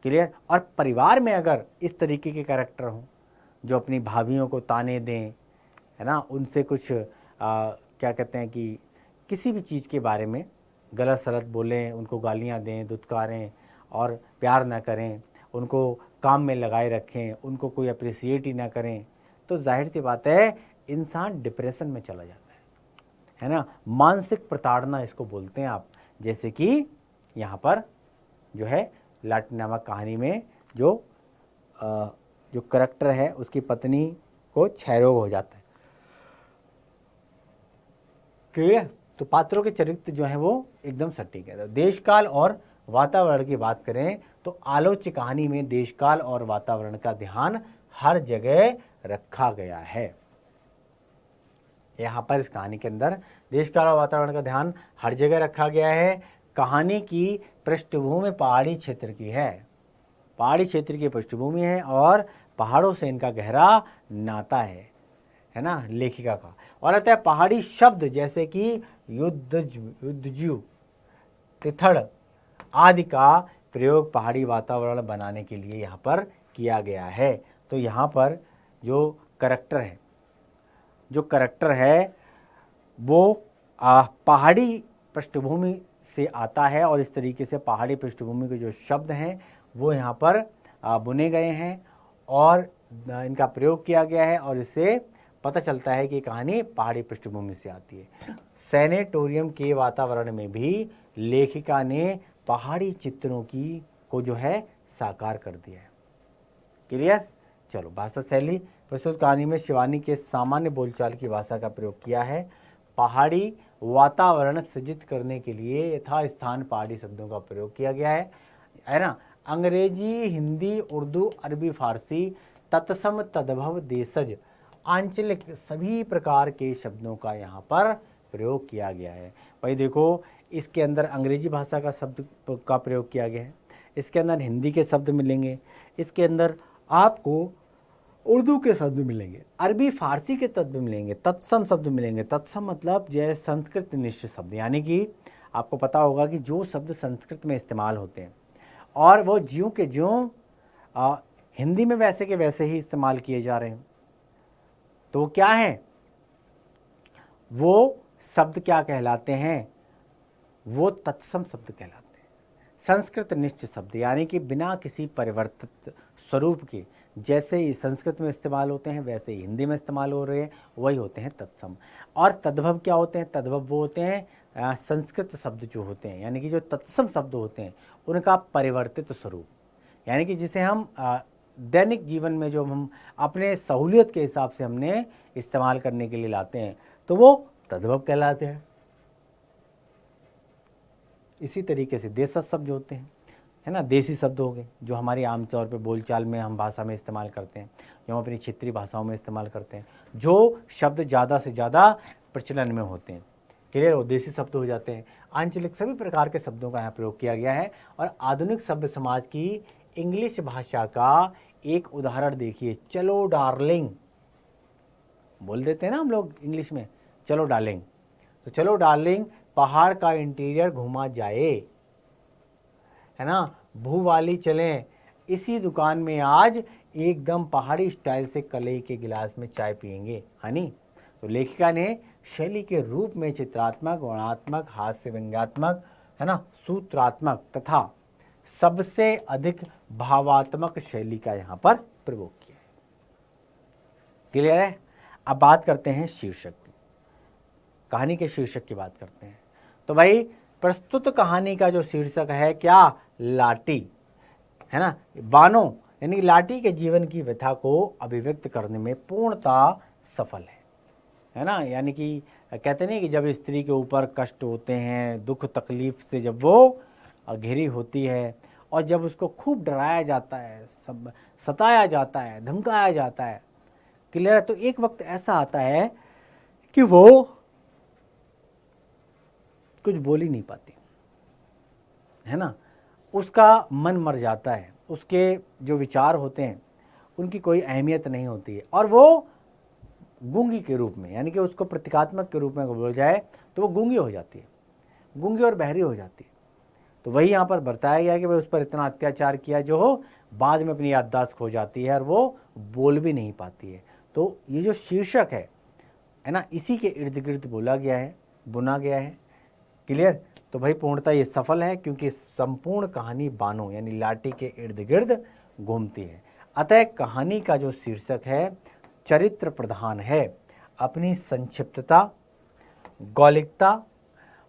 क्लियर? और परिवार में अगर इस तरीके के कैरेक्टर हों जो अपनी भाभियों को ताने दें, है ना, उनसे कुछ क्या कहते हैं कि किसी भी चीज़ के बारे में गलत सलत बोलें, उनको गालियाँ दें, दुत्कारें और प्यार ना करें, उनको काम में लगाए रखें, उनको कोई अप्रिसिएट ही ना करें, तो जाहिर सी बात है इंसान डिप्रेशन में चला जाता है ना। मानसिक प्रताड़ना इसको बोलते हैं आप। जैसे कि यहाँ पर जो है लाटनी नामक कहानी में जो करैक्टर है उसकी पत्नी को क्षय रोग हो जाता है। क्लियर? तो पात्रों के चरित्र जो है वो एकदम सटीक है। देश काल और वातावरण की बात करें तो आलोच्य कहानी में देश काल और वातावरण का ध्यान हर जगह रखा गया है। यहाँ पर इस कहानी के अंदर देश काल और वातावरण का ध्यान हर जगह रखा गया है। कहानी की पृष्ठभूमि पहाड़ी क्षेत्र की है, पहाड़ी क्षेत्र की पृष्ठभूमि है और पहाड़ों से इनका गहरा नाता है ना, लेखिका का। और आता है पहाड़ी शब्द जैसे कि युद्धजू, तिथड़ आदि का प्रयोग पहाड़ी वातावरण बनाने के लिए यहाँ पर किया गया है। तो यहाँ पर जो करैक्टर है वो पहाड़ी पृष्ठभूमि से आता है और इस तरीके से पहाड़ी पृष्ठभूमि के जो शब्द हैं वो यहाँ पर बुने गए हैं और इनका प्रयोग किया गया है, और इससे पता चलता है कि कहानी पहाड़ी पृष्ठभूमि से आती है। सैनेटोरियम के वातावरण में भी लेखिका ने पहाड़ी चित्रों को जो है साकार कर दिया है। क्लियर? चलो, भाषा शैली प्रस्तुत कहानी में शिवानी के सामान्य बोलचाल की भाषा का प्रयोग किया है। पहाड़ी वातावरण सृजित करने के लिए यथास्थान पहाड़ी शब्दों का प्रयोग किया गया है ना। अंग्रेजी, हिंदी, उर्दू, अरबी, फारसी, तत्सम, तद्भव, देशज, आंचलिक सभी प्रकार के शब्दों का यहाँ पर प्रयोग किया गया है। भाई देखो, इसके अंदर अंग्रेजी भाषा का शब्द का प्रयोग किया गया है, इसके अंदर हिंदी के शब्द मिलेंगे, इसके अंदर आपको उर्दू के शब्द मिलेंगे, अरबी फारसी के शब्द मिलेंगे, तत्सम शब्द मिलेंगे। तत्सम मतलब जो है संस्कृत निश्चित शब्द, यानी कि आपको पता होगा कि जो शब्द संस्कृत में इस्तेमाल होते हैं और वो ज्यों के ज्यों हिंदी में वैसे के वैसे ही इस्तेमाल किए जा रहे हैं, तो वो क्या है, वो शब्द क्या कहलाते हैं, वो तत्सम शब्द कहलाते हैं। संस्कृत निश्चित शब्द यानी कि बिना किसी परिवर्तित स्वरूप के जैसे ही संस्कृत में इस्तेमाल होते हैं वैसे ही हिंदी में इस्तेमाल हो रहे हैं, वही होते हैं तत्सम। और तद्भव क्या होते हैं? तद्भव वो होते हैं संस्कृत शब्द जो होते हैं, यानी कि जो तत्सम शब्द होते हैं उनका परिवर्तित स्वरूप, यानी कि जिसे हम दैनिक जीवन में जो हम अपने सहूलियत के हिसाब से हमने इस्तेमाल करने के लिए लाते हैं तो वो तद्भव कहलाते हैं। इसी तरीके से देशज शब्द होते हैं, है ना, देसी शब्द हो गए जो हमारी आमतौर पे बोलचाल में हम भाषा में इस्तेमाल करते हैं, जो हम अपनी क्षेत्रीय भाषाओं में इस्तेमाल करते हैं, जो शब्द ज़्यादा से ज़्यादा प्रचलन में होते हैं, क्लियर, वो देसी शब्द हो जाते हैं। आंचलिक सभी प्रकार के शब्दों का यहाँ प्रयोग किया गया है। और आधुनिक शब्द समाज की इंग्लिश भाषा का एक उदाहरण देखिए, चलो डार्लिंग बोल देते हैं ना हम लोग इंग्लिश में, चलो डार्लिंग। तो चलो डार्लिंग पहाड़ का इंटीरियर घूमा जाए, है ना, भू वाली चलें, इसी दुकान में आज एकदम पहाड़ी स्टाइल से कलई के गिलास में चाय पियेंगे, हनी। तो लेखिका ने शैली के रूप में चित्रात्मक, वर्णनात्मक, हास्य व्यंग्यात्मक, है ना, सूत्रात्मक तथा सबसे अधिक भावात्मक शैली का यहाँ पर प्रयोग किया है। क्लियर है? अब बात करते हैं शीर्षक की, कहानी के शीर्षक की बात करते हैं। तो भाई प्रस्तुत कहानी का जो शीर्षक है क्या? लाटी, है ना, बानो, यानी लाटी के जीवन की व्यथा को अभिव्यक्त करने में पूर्णतः सफल है ना। यानी कि कहते नहीं कि जब स्त्री के ऊपर कष्ट होते हैं, दुख तकलीफ से जब वो घिरी होती है और जब उसको खूब डराया जाता है, सब सताया जाता है, धमकाया जाता है, क्लियर है, तो एक वक्त ऐसा आता है कि वो कुछ बोल ही नहीं पाती, है ना, उसका मन मर जाता है, उसके जो विचार होते हैं उनकी कोई अहमियत नहीं होती है और वो गूंगी के रूप में, यानी कि उसको प्रतीकात्मक के रूप में बोला जाए तो वो गूंगी हो जाती है, गूंगी और बहरी हो जाती है। तो वही यहाँ पर बताया गया कि भाई उस पर इतना अत्याचार किया जो हो बाद में अपनी याददाश्त खो जाती है और वो बोल भी नहीं पाती है। तो ये जो शीर्षक है ना, इसी के इर्द गिर्द बोला गया है, बुना गया है, क्लियर। तो भाई पूर्णतः ये सफल है क्योंकि संपूर्ण कहानी बानो यानी लाटी के इर्द गिर्द घूमती है। अतः कहानी का जो शीर्षक है चरित्र प्रधान है, अपनी संक्षिप्तता, गौलिकता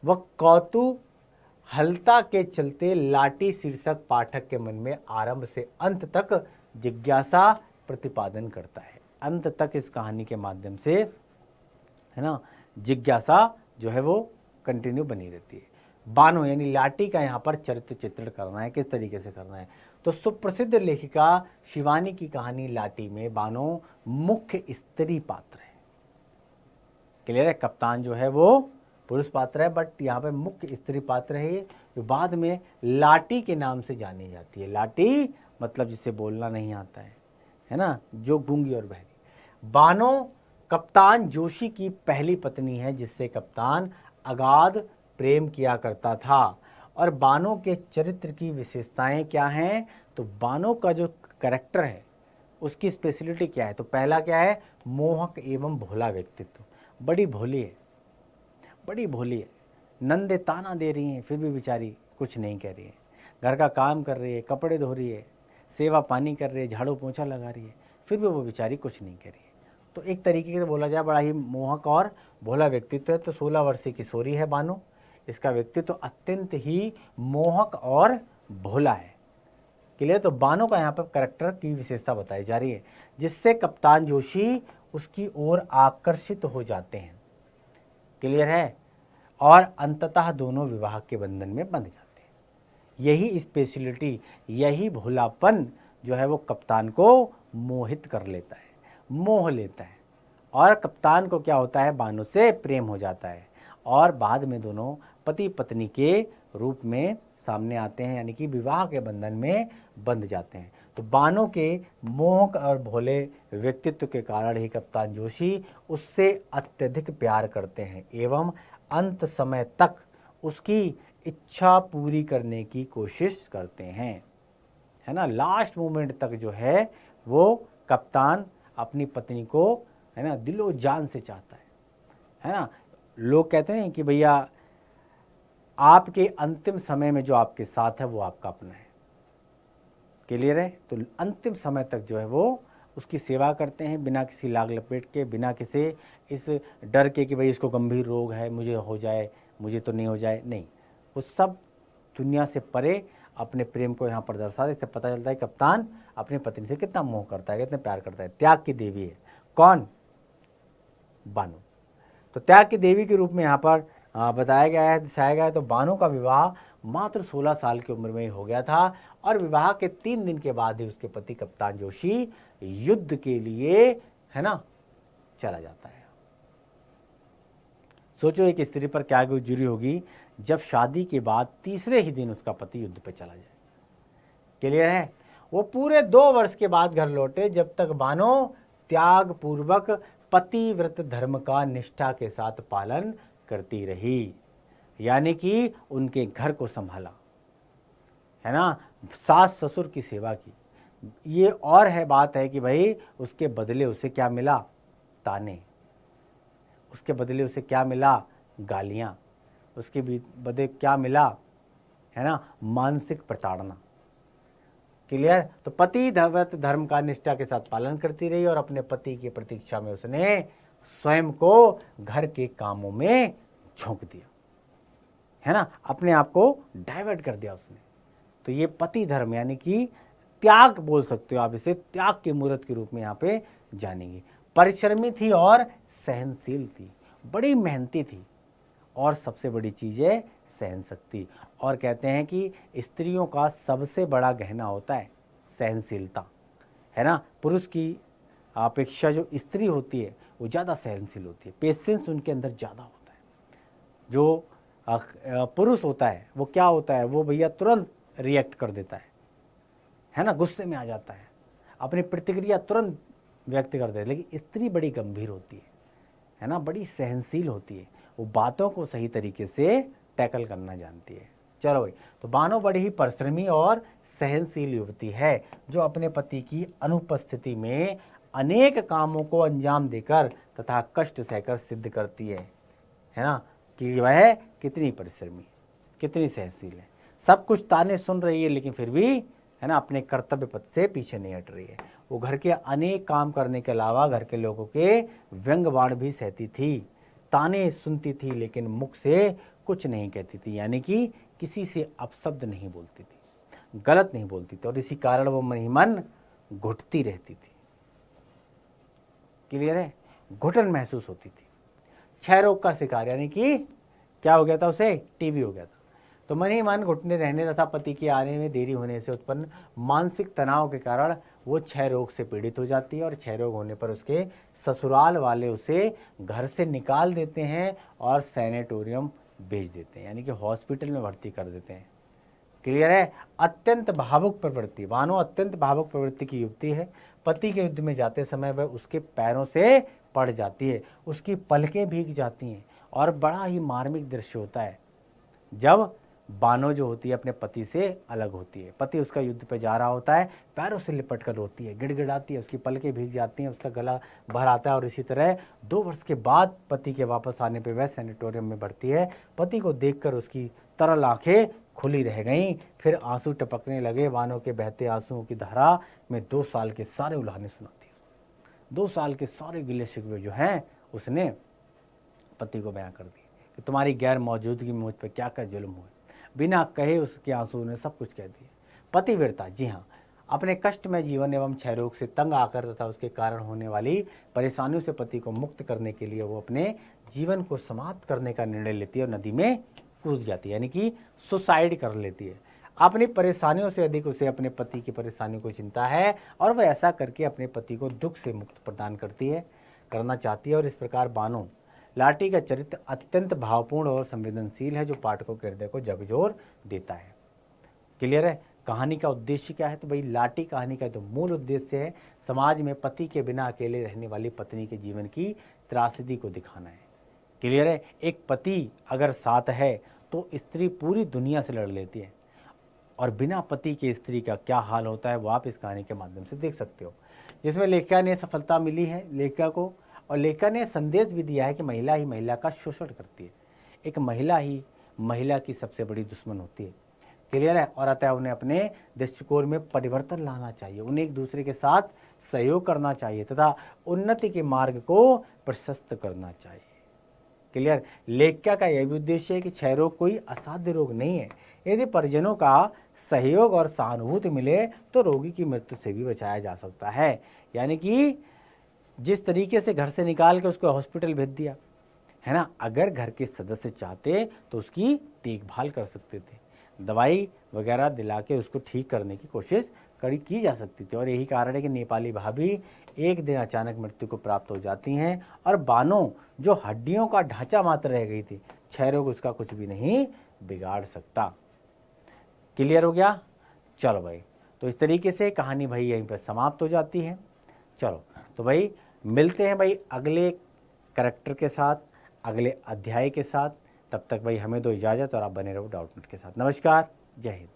व कौतूहलता के चलते लाटी शीर्षक पाठक के मन में आरंभ से अंत तक जिज्ञासा प्रतिपादन करता है। अंत तक इस कहानी के माध्यम से, है ना, जिज्ञासा जो है वो कंटिन्यू बनी रहती है। बानो यानी लाटी का यहाँ पर चरित्र चित्रण करना है, किस तरीके से करना है। तो सुप्रसिद्ध लेखिका शिवानी की कहानी लाटी में बानो मुख्य स्त्री पात्र है, क्लियर है। कप्तान जो है वो पुरुष पात्र है, बट यहाँ पे मुख्य स्त्री पात्र है जो बाद में लाटी के नाम से जानी जाती है। लाटी मतलब जिसे बोलना नहीं आता है ना, जो गूंगी और बहरी। बानो कप्तान जोशी की पहली पत्नी है जिससे कप्तान अगाध प्रेम किया करता था। और बानो के चरित्र की विशेषताएं क्या हैं? तो बानो का जो कैरेक्टर है उसकी स्पेशलिटी क्या है? तो पहला क्या है? मोहक एवं भोला व्यक्तित्व, बड़ी भोली है, बड़ी भोली है। नंदे ताना दे रही हैं फिर भी बेचारी कुछ नहीं कह रही है, घर का काम कर रही है, कपड़े धो रही है, सेवा पानी कर रही है, झाड़ू पोछा लगा रही है, फिर भी वो बेचारी कुछ नहीं कह रही है। तो एक तरीके से बोला जाए बड़ा ही मोहक और भोला व्यक्तित्व है। तो 16 वर्षीय किशोरी है बानो, इसका व्यक्तित्व तो अत्यंत ही मोहक और भोला है, क्लियर। तो बानो का यहाँ पर कैरेक्टर की विशेषता बताई जा रही है जिससे कप्तान जोशी उसकी ओर आकर्षित हो जाते हैं, क्लियर है, और अंततः दोनों विवाह के बंधन में बंध जाते हैं। यही स्पेशलिटी, यही भोलापन जो है वो कप्तान को मोहित कर लेता है, मोह लेता है, और कप्तान को क्या होता है? बानो से प्रेम हो जाता है और बाद में दोनों पति पत्नी के रूप में सामने आते हैं, यानी कि विवाह के बंधन में बंध जाते हैं। तो बानो के मोहक और भोले व्यक्तित्व के कारण ही कप्तान जोशी उससे अत्यधिक प्यार करते हैं एवं अंत समय तक उसकी इच्छा पूरी करने की कोशिश करते हैं, है ना। लास्ट मोमेंट तक जो है वो कप्तान अपनी पत्नी को, है ना, दिलो जान से चाहता है ना। लोग कहते हैं कि भैया आपके अंतिम समय में जो आपके साथ है वो आपका अपना है, क्लियर है। तो अंतिम समय तक जो है वो उसकी सेवा करते हैं, बिना किसी लाग लपेट के, बिना किसी इस डर के कि भाई इसको गंभीर रोग है, मुझे हो जाए, मुझे तो नहीं हो जाए, नहीं। वो सब दुनिया से परे अपने प्रेम को यहाँ पर दर्शा, इससे पता चलता है कप्तान अपनी पत्नी से कितना मोह करता है, कितना प्यार करता है। त्याग की देवी है कौन? बानो। तो त्याग की देवी के रूप में यहाँ पर बताया गया है, दिखाया गया है। तो बानो का विवाह मात्र 16 साल की उम्र में ही हो गया था और विवाह के 3 दिन के बाद ही उसके पति कप्तान जोशी युद्ध के लिए, है ना, चला जाता है। सोचो एक स्त्री पर क्या गुजरी होगी जब शादी के बाद तीसरे ही दिन उसका पति युद्ध पे चला जाए। क्लियर है। वो पूरे 2 वर्ष के बाद घर लौटे, जब तक बानो त्याग पूर्वक पतिव्रत धर्म का निष्ठा के साथ पालन करती रही, यानी कि उनके घर को संभाला, है ना, सास ससुर की सेवा की। ये और है बात है कि भाई उसके बदले उसे क्या मिला? ताने। उसके बदले उसे क्या मिला? गालियां। उसके बदले क्या मिला? है ना, मानसिक प्रताड़ना। क्लियर। तो पति धर्म का निष्ठा के साथ पालन करती रही और अपने पति की प्रतीक्षा में उसने स्वयं को घर के कामों में झोंक दिया, है ना, अपने आप को डाइवर्ट कर दिया उसने। तो ये पति धर्म यानी कि त्याग बोल सकते हो आप इसे, त्याग के मूर्त के रूप में यहाँ पे जानेंगे। परिश्रमी थी और सहनशील थी, बड़ी मेहनती थी और सबसे बड़ी चीज़ है सहन शक्ति। और कहते हैं कि स्त्रियों का सबसे बड़ा गहना होता है सहनशीलता, है ना। पुरुष की अपेक्षा जो स्त्री होती है वो ज़्यादा सहनशील होती है, पेशेंस उनके अंदर ज़्यादा होता है। जो पुरुष होता है वो क्या होता है, वो भैया तुरंत रिएक्ट कर देता है ना, गुस्से में आ जाता है, अपनी प्रतिक्रिया तुरंत व्यक्त कर देता है। लेकिन स्त्री बड़ी गंभीर होती है ना, बड़ी सहनशील होती है, वो बातों को सही तरीके से टैकल करना जानती है। चलो भाई, तो बानो बड़ी ही परिश्रमी और सहनशील युवती है जो अपने पति की अनुपस्थिति में अनेक कामों को अंजाम देकर तथा कष्ट सहकर सिद्ध करती है ना, कि वह कितनी परिश्रमी, कितनी सहनशील है। सब कुछ ताने सुन रही है लेकिन फिर भी, है ना, अपने कर्तव्य पथ से पीछे नहीं हट रही है। वो घर के अनेक काम करने के अलावा घर के लोगों के व्यंग बाण भी सहती थी, ताने सुनती थी लेकिन मुख से कुछ नहीं कहती थी, यानी कि किसी से अपशब्द नहीं बोलती थी, गलत नहीं बोलती थी और इसी कारण वो मन ही मन घुटती रहती थी। क्लियर है। घुटन महसूस होती थी। क्षय रोग का शिकार, यानी कि क्या हो गया था उसे? टीबी हो गया था। तो मन ही मन घुटने रहने तथा पति के आने में देरी होने से उत्पन्न मानसिक तनाव के कारण वो क्षय रोग से पीड़ित हो जाती है और क्षय रोग होने पर उसके ससुराल वाले उसे घर से निकाल देते हैं और सैनिटोरियम भेज देते हैं, यानी कि हॉस्पिटल में भर्ती कर देते हैं। क्लियर है। अत्यंत भावुक प्रवृत्ति, बानो अत्यंत भावुक प्रवृत्ति की युवती है। पति के युद्ध में जाते समय वह उसके पैरों से पड़ जाती है, उसकी पलकें भीग जाती हैं और बड़ा ही मार्मिक दृश्य होता है जब बानो जो होती है अपने पति से अलग होती है। पति उसका युद्ध पे जा रहा होता है, पैरों से लिपट कर रोती है, गिड़गिड़ाती है, उसकी पलकें भीग जाती हैं, उसका गला भर आता है। और इसी तरह 2 वर्ष के बाद पति के वापस आने पे वह सैनिटोरियम में बढ़ती है। पति को देखकर उसकी तरल आंखें खुली रह गईं, फिर आंसू टपकने लगे। बानो के बहते आंसुओं की धारा में 2 साल के सारे उल्हाने सुनाती है। 2 साल के सारे गिले शिकवे जो हैं उसने पति को बयां कर दी कि तुम्हारी गैर मौजूदगी में मुझ पर क्या क्या जुल्म हुए। बिना कहे उसके आंसू ने सब कुछ कह दिया। पतिव्रता, जी हाँ, अपने कष्टमय जीवन एवं क्षय रोग से तंग आकर तथा उसके कारण होने वाली परेशानियों से पति को मुक्त करने के लिए वो अपने जीवन को समाप्त करने का निर्णय लेती है और नदी में कूद जाती है, यानी कि सुसाइड कर लेती है। अपनी परेशानियों से अधिक उसे अपने पति की परेशानियों को चिंता है और वह ऐसा करके अपने पति को दुख से मुक्त प्रदान करना चाहती है। और इस प्रकार बानो लाटी का चरित्र अत्यंत भावपूर्ण और संवेदनशील है जो पाठकों के हृदय को झकझोर देता है। क्लियर है। कहानी का उद्देश्य क्या है? तो भाई लाटी कहानी का तो मूल उद्देश्य है समाज में पति के बिना अकेले रहने वाली पत्नी के जीवन की त्रासदी को दिखाना है। क्लियर है। एक पति अगर साथ है तो स्त्री पूरी दुनिया से लड़ लेती है और बिना पति के स्त्री का क्या हाल होता है वो आप इस कहानी के माध्यम से देख सकते हो, जिसमें लेखिका ने सफलता मिली है लेखिका को, और लेखिका ने संदेश भी दिया है कि महिला ही महिला का शोषण करती है। एक महिला ही महिला की सबसे बड़ी दुश्मन होती है। क्लियर है। और अतः उन्हें अपने दृष्टिकोण में परिवर्तन लाना चाहिए, उन्हें एक दूसरे के साथ सहयोग करना चाहिए तथा उन्नति के मार्ग को प्रशस्त करना चाहिए। क्लियर। लेखिका का यह भी उद्देश्य है कि क्षय रोग कोई असाध्य रोग नहीं है। यदि परिजनों का सहयोग और सहानुभूति मिले तो रोगी की मृत्यु से भी बचाया जा सकता है। यानी कि जिस तरीके से घर से निकाल के उसको हॉस्पिटल भेज दिया है ना, अगर घर के सदस्य चाहते तो उसकी देखभाल कर सकते थे, दवाई वगैरह दिला के उसको ठीक करने की कोशिश की जा सकती थी। और यही कारण है कि नेपाली भाभी एक दिन अचानक मृत्यु को प्राप्त हो जाती हैं और बानो जो हड्डियों का ढांचा मात्र रह गई थी, क्षय रोग उसका कुछ भी नहीं बिगाड़ सकता। क्लियर हो गया। चलो भाई, तो इस तरीके से कहानी भाई यहीं पर समाप्त हो जाती है। चलो तो भाई मिलते हैं भाई अगले करैक्टर के साथ, अगले अध्याय के साथ। तब तक भाई हमें दो इजाज़त और आप बने रहो डाउटनेट के साथ। नमस्कार, जय हिंद।